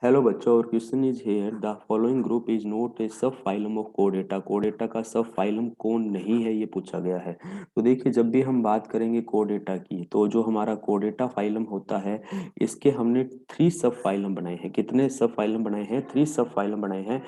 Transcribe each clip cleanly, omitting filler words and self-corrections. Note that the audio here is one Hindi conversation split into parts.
हेलो बच्चों, और question is here the following group is not a सब फाइलम ऑफ कोडेटा। कोडेटा का सब फाइलम कौन नहीं है, ये पूछा गया है। तो देखिए, जब भी हम बात करेंगे कोडेटा की, तो जो हमारा कोडेटा फाइलम होता है, इसके हमने थ्री सब फाइलम बनाए हैं। कितने सब फाइलम बनाए हैं? थ्री सब फाइलम बनाए हैं।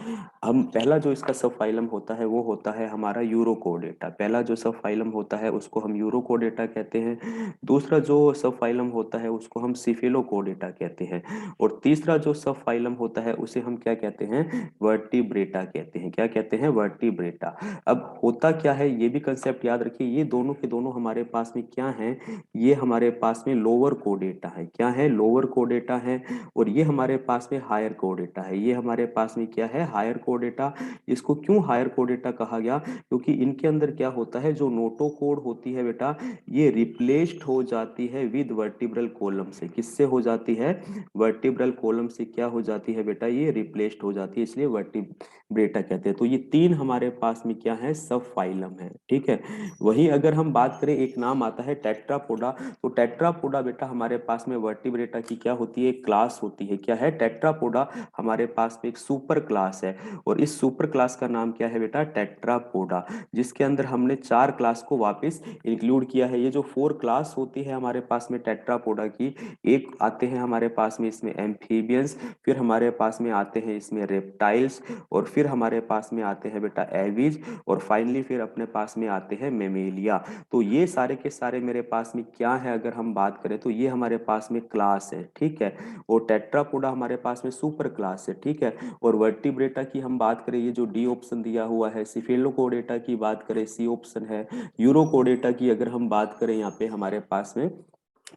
हम पहला जो इसका सब फाइलम होता है वो होता है हमारा यूरो कोडेटा। पहला जो सब फाइलम होता है उसको हम यूरो कोडेटा कहते हैं। दूसरा जो सब फाइलम होता है उसको हम सिफिलो कोडेटा कहते हैं। और तीसरा जो सब फाइलम होता है उसे हम क्या कहते हैं? वर्टिब्रेटा कहते हैं। क्या कहते हैं? वर्टिब्रेटा। अब होता क्या है, ये भी कंसेप्ट याद रखिए। ये दोनों के दोनों हमारे पास में क्या है? ये हमारे पास में लोअर कोडेटा है। क्या है? लोअर कोडेटा है। और ये हमारे पास में हायर कोडेटा है। ये हमारे पास में क्या है? हायर कोडेटा। इसको क्यों हायर कोडेटा कहा गया? क्योंकि इनके अंदर क्या होता है, जो नोटोकोड होती है बेटा, ये रिप्लेस्ड हो जाती है विद वर्टिब्रल कॉलम से। किससे हो जाती है? वर्टिब्रल कॉलम से क्या हो जाती है बेटा? ये रिप्लेस्ड हो जाती है, इसलिए वर्टिब्रेटा कहते हैं। तो ये तीन हमारे पास में क्या है? सब फाइलम है। ठीक है। वही अगर हम बात करें, एक नाम आता है टेट्रापोडा। तो टेट्रापोडा बेटा हमारे पास में वर्टिब्रेटा की क्या होती है? एक क्लास होती है। क्या है? टेट्रापोडा हमारे पास में एक सुपर क्लास है। और इस सुपर क्लास का नाम क्या है बेटा? टेट्रापोडा। जिसके अंदर हमने चार क्लास को वापस इंक्लूड किया है। ये जो फोर क्लास होती है हमारे पास में टेट्रापोडा की, एक आते हैं हमारे पास में इसमें एम्फीबियंस, फिर हमारे पास में आते हैं इसमें रेप्टाइल्स, और फिर हमारे पास में आते हैं बेटा एविज, और फाइनली फिर अपने पास में आते हैं मेमेलिया। तो ये सारे के सारे मेरे पास में क्या है, अगर हम बात करें तो ये हमारे पास में क्लास है। ठीक है। और टेट्रापोडा हमारे पास में सुपर क्लास है। ठीक है। और वर्टिब्रेटा की हम बात करें, ये जो डी ऑप्शन दिया हुआ है, सिफेलोकोडेटा की बात करें सी ऑप्शन है, यूरोकोडेटा की अगर हम बात करें यहाँ पे हमारे पास में,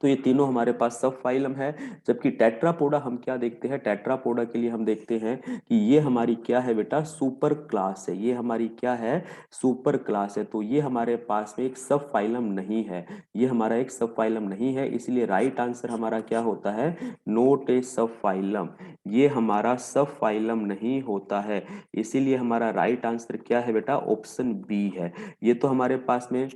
तो ये तीनों हमारे पास सब फाइलम है। जबकि टेट्रापोडा हम क्या देखते हैं? टेट्रापोडा के लिए हम देखते हैं कि ये हमारी क्या है बेटा? सुपर क्लास है। ये हमारी क्या है? सुपर क्लास है। तो ये हमारे पास में एक सब फाइलम नहीं है। ये हमारा एक सब फाइलम नहीं है, इसलिए राइट आंसर हमारा क्या होता है? नोट ए सब फाइलम। ये हमारा सब फाइलम नहीं होता है। इसीलिए हमारा राइट आंसर क्या है बेटा? ऑप्शन बी है। ये तो हमारे पास में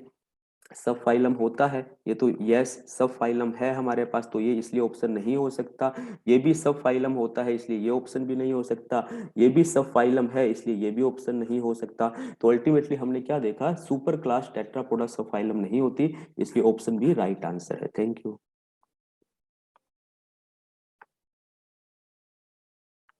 सब फाइलम होता है, ये तो यस सब फाइलम है हमारे पास, तो ये इसलिए ऑप्शन नहीं हो सकता। ये भी सब फाइलम होता है, इसलिए ये ऑप्शन भी नहीं हो सकता। ये भी सब फाइलम है, इसलिए ये भी ऑप्शन नहीं हो सकता। तो अल्टीमेटली हमने क्या देखा? सुपर क्लास टेट्रापोडा सब फाइलम नहीं होती, इसलिए ऑप्शन भी राइट आंसर है। Thank you.